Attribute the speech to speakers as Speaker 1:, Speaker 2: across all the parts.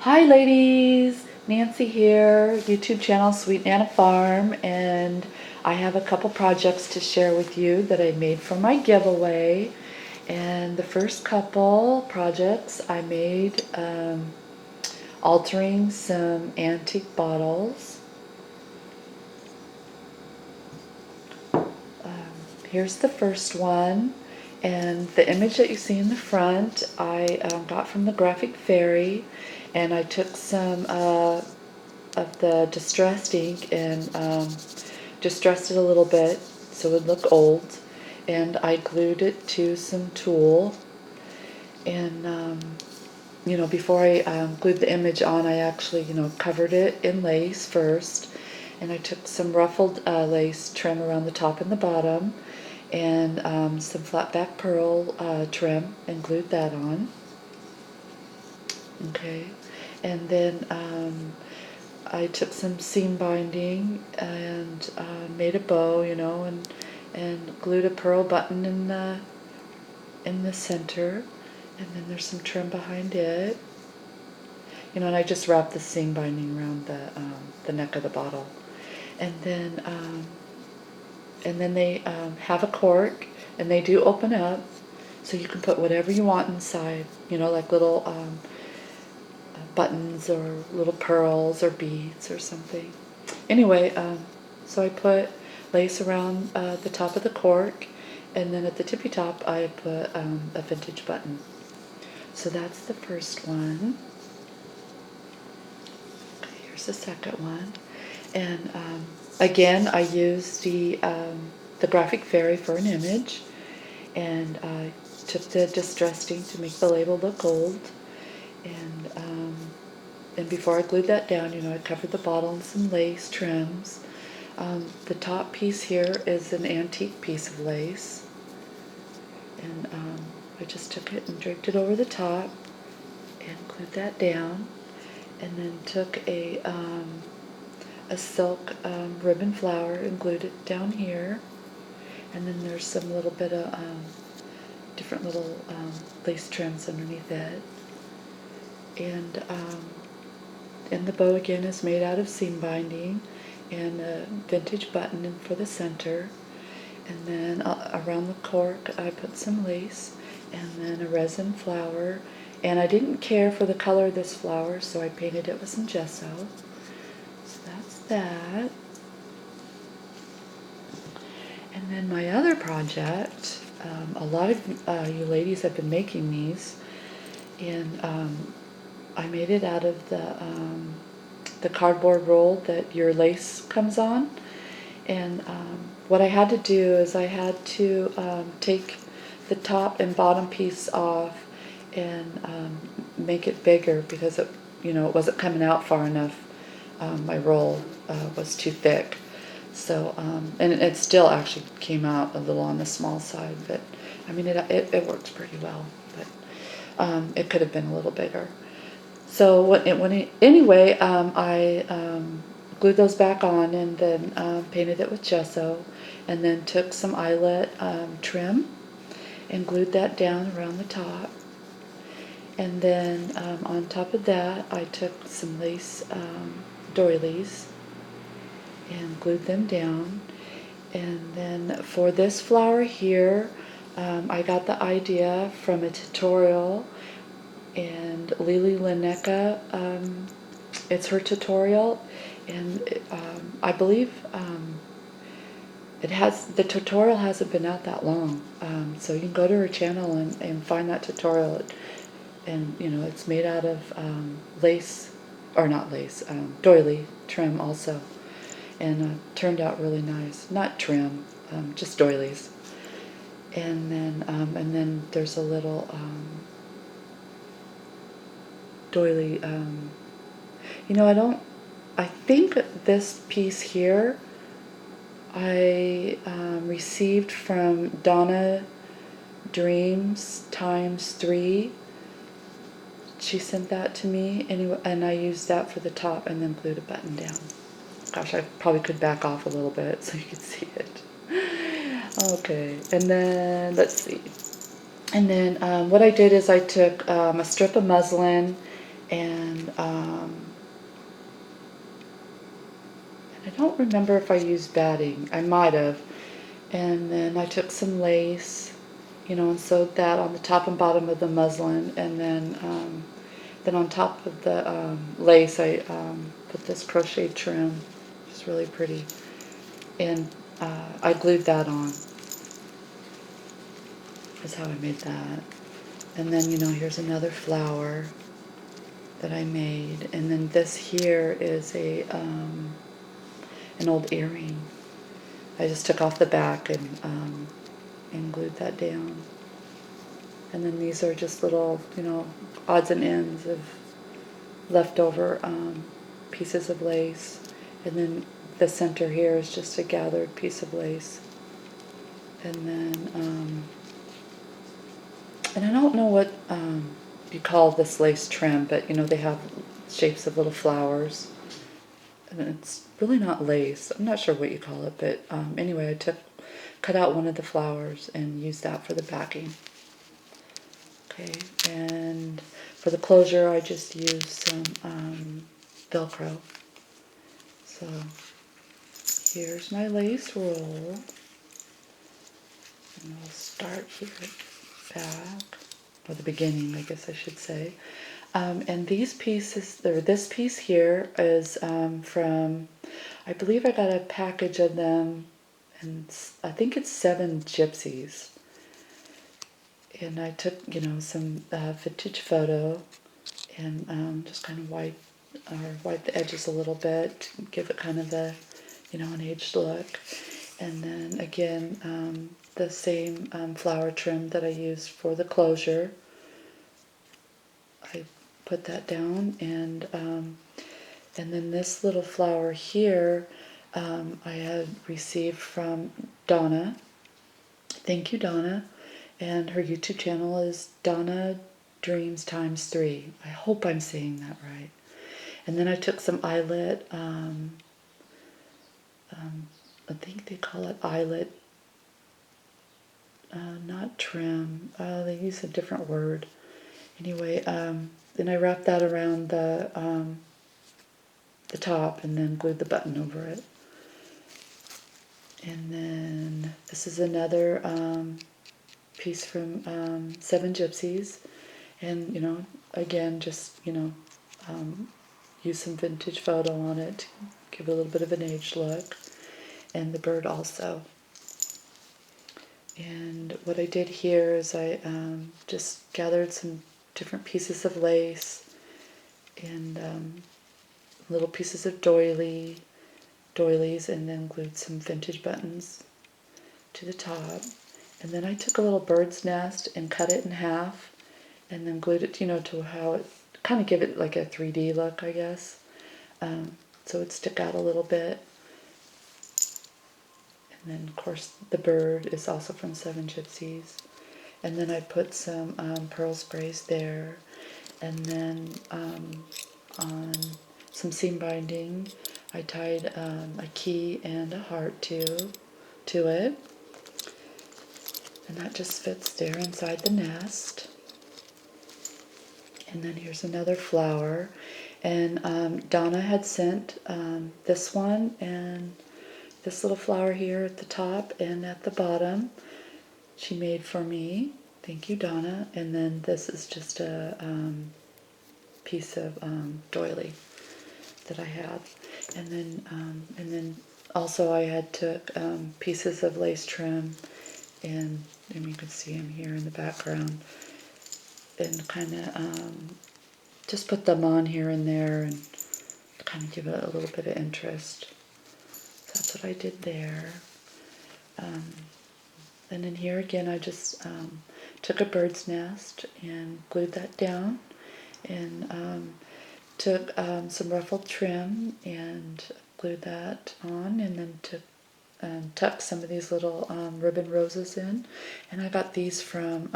Speaker 1: Hi ladies, Nancy here, YouTube channel Sweet Nana Farm, and I have a couple projects to share with you that I made for my giveaway. And the first couple projects I made altering some antique bottles. Here's the first one, and the image that you see in the front I got from the Graphic Fairy, and I took some of the distressed ink and distressed it a little bit so it would look old, and I glued it to some tulle. And before I glued the image on, I actually covered it in lace first, and I took some ruffled lace trim around the top and the bottom, and some flat back pearl trim, and glued that on. Okay, and then I took some seam binding and made a bow, and glued a pearl button in the center, and then there's some trim behind it. And I just wrapped the seam binding around the neck of the bottle, and then they have a cork, and they do open up, so you can put whatever you want inside. Like little buttons or little pearls or beads or something. Anyway, so I put lace around the top of the cork, and then at the tippy top I put a vintage button. So that's the first one. Okay, here's the second one. And again, I used the Graphic Fairy for an image, and I took the distressed ink to make the label look old. And before I glued that down, I covered the bottle in some lace trims. The top piece here is an antique piece of lace, and I just took it and draped it over the top and glued that down, and then took a silk ribbon flower and glued it down here, and then there's some little bit of different little lace trims underneath it. And the bow again is made out of seam binding, and a vintage button for the center. And then around the cork I put some lace, and then a resin flower. And I didn't care for the color of this flower, so I painted it with some gesso. So that's that. And then my other project, a lot of you ladies have been making these, and I made it out of the cardboard roll that your lace comes on. And what I had to do is I had to take the top and bottom piece off and make it bigger, because it wasn't coming out far enough. My roll was too thick. So and it still actually came out a little on the small side, but I mean it works pretty well, but it could have been a little bigger. So anyway, I glued those back on, and then painted it with gesso, and then took some eyelet trim and glued that down around the top. And then on top of that, I took some lace doilies and glued them down. And then for this flower here, I got the idea from a tutorial, and Lily Lineca, it's her tutorial, and I believe the tutorial hasn't been out that long, so you can go to her channel and find that tutorial. And it's made out of lace, or not lace, doily trim also, and turned out really nice. Not trim, just doilies. And then there's a little doily. I think this piece here I received from Donna Dreams ×3. She sent that to me anyway, and I used that for the top, and then glued a button down. Gosh, I probably could back off a little bit so you could see it. Okay, and then let's see. And then what I did is I took a strip of muslin And I don't remember if I used batting. I might have. And then I took some lace, and sewed that on the top and bottom of the muslin. And then on top of the lace, I put this crochet trim. It's really pretty. And I glued that on. Is how I made that. And then, here's another flower that I made. And then this here is an old earring. I just took off the back and glued that down. And then these are just little, odds and ends of leftover pieces of lace. And then the center here is just a gathered piece of lace. And then, and I don't know what you call this lace trim, but they have shapes of little flowers. And it's really not lace. I'm not sure what you call it, but anyway, I cut out one of the flowers and used that for the backing. Okay, and for the closure, I just used some Velcro. So here's my lace roll. And I'll start here back, or the beginning, I guess I should say. And these pieces, or this piece here is from, I believe I got a package of them, and I think it's 7 Gypsies. And I took, some vintage photo and just kind of wipe the edges a little bit, give it kind of a, an aged look. And then again, the same flower trim that I used for the closure. I put that down, and then this little flower here, I had received from Donna. Thank you, Donna. And her YouTube channel is Donna Dreams Times 3. I hope I'm saying that right. And then I took some eyelet, I think they call it eyelet, not trim. They use a different word. Anyway, then I wrapped that around the top and then glued the button over it. And then this is another piece from 7 Gypsies. And, again, just, use some vintage photo on it to give it a little bit of an aged look. And the bird also. And what I did here is I just gathered some different pieces of lace and little pieces of doilies, and then glued some vintage buttons to the top. And then I took a little bird's nest and cut it in half and then glued it, to how it kind of give it like a 3D look, I guess. So it'd stick out a little bit. And then, of course, the bird is also from 7 Gypsies. And then I put some pearl sprays there. And then on some seam binding, I tied a key and a heart to it. And that just fits there inside the nest. And then here's another flower. And Donna had sent this one and this little flower here at the top and at the bottom. She made for me. Thank you, Donna. And then this is just a piece of doily that I have. And then also I had took pieces of lace trim, and you can see them here in the background, and kind of just put them on here and there and kind of give it a little bit of interest. So that's what I did there. And then here again I just took a bird's nest and glued that down, and took some ruffled trim and glued that on, and then took tucked some of these little ribbon roses in. And I got these from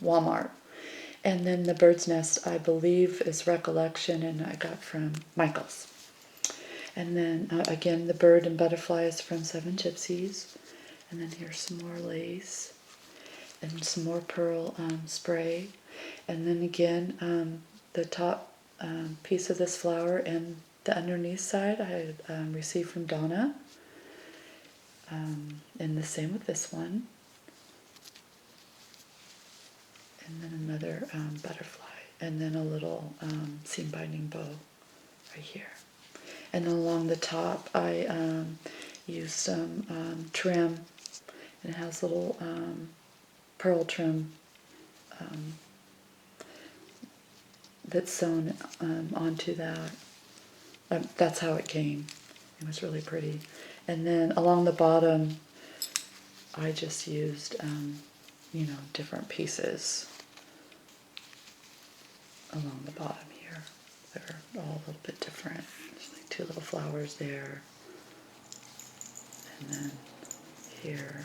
Speaker 1: Walmart. And then the bird's nest, I believe, is Recollection, and I got from Michael's. And then again, the bird and butterfly is from 7 Gypsies. And then here's some more lace and some more pearl spray. And then again, the top piece of this flower, and the underneath side I received from Donna. And the same with this one. And then another butterfly. And then a little seam binding bow right here. And then along the top I used some trim. And it has little pearl trim that's sewn onto that. That's how it came. It was really pretty. And then along the bottom, I just used, different pieces along the bottom here. They're all a little bit different. There's like 2 little flowers there. And then here.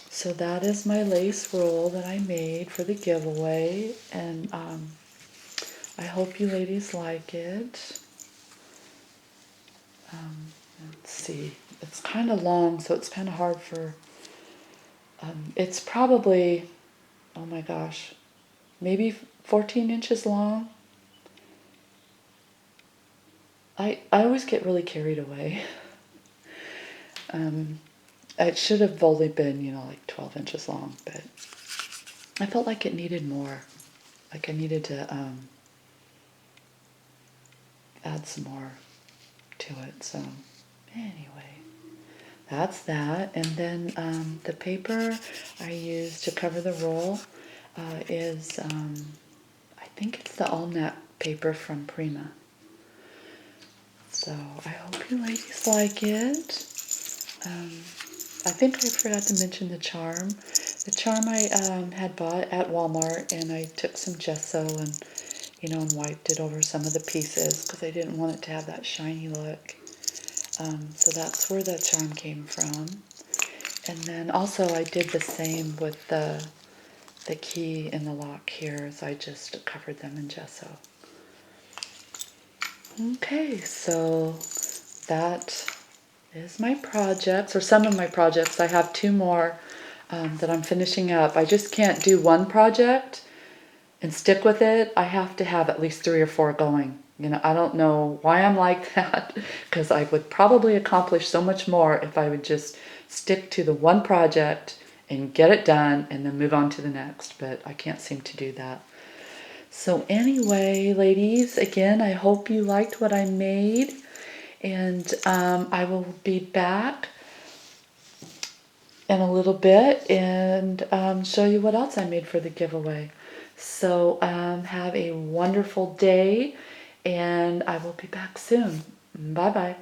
Speaker 1: So that is my lace roll that I made for the giveaway. And I hope you ladies like it. Let's see. It's kind of long, so it's kind of hard for... it's probably, oh my gosh, maybe 14 inches long. I always get really carried away. It should have only been, like 12 inches long, but I felt like it needed more. Like I needed to add some more to it. So anyway, that's that. And then the paper I used to cover the roll is, I think it's the Allnet paper from Prima. So I hope you ladies like it. I think I forgot to mention the charm. The charm I had bought at Walmart, and I took some gesso and, and wiped it over some of the pieces because I didn't want it to have that shiny look. So that's where the charm came from. And then also I did the same with the key and the lock here, so I just covered them in gesso. Okay, so that is my projects, or some of my projects. I have 2 more that I'm finishing up. I just can't do one project and stick with it. I have to have at least 3 or 4 going. I don't know why I'm like that, because I would probably accomplish so much more if I would just stick to the one project and get it done and then move on to the next, but I can't seem to do that. So anyway, ladies, again, I hope you liked what I made, and I will be back in a little bit and show you what else I made for the giveaway. So have a wonderful day, and I will be back soon. Bye-bye.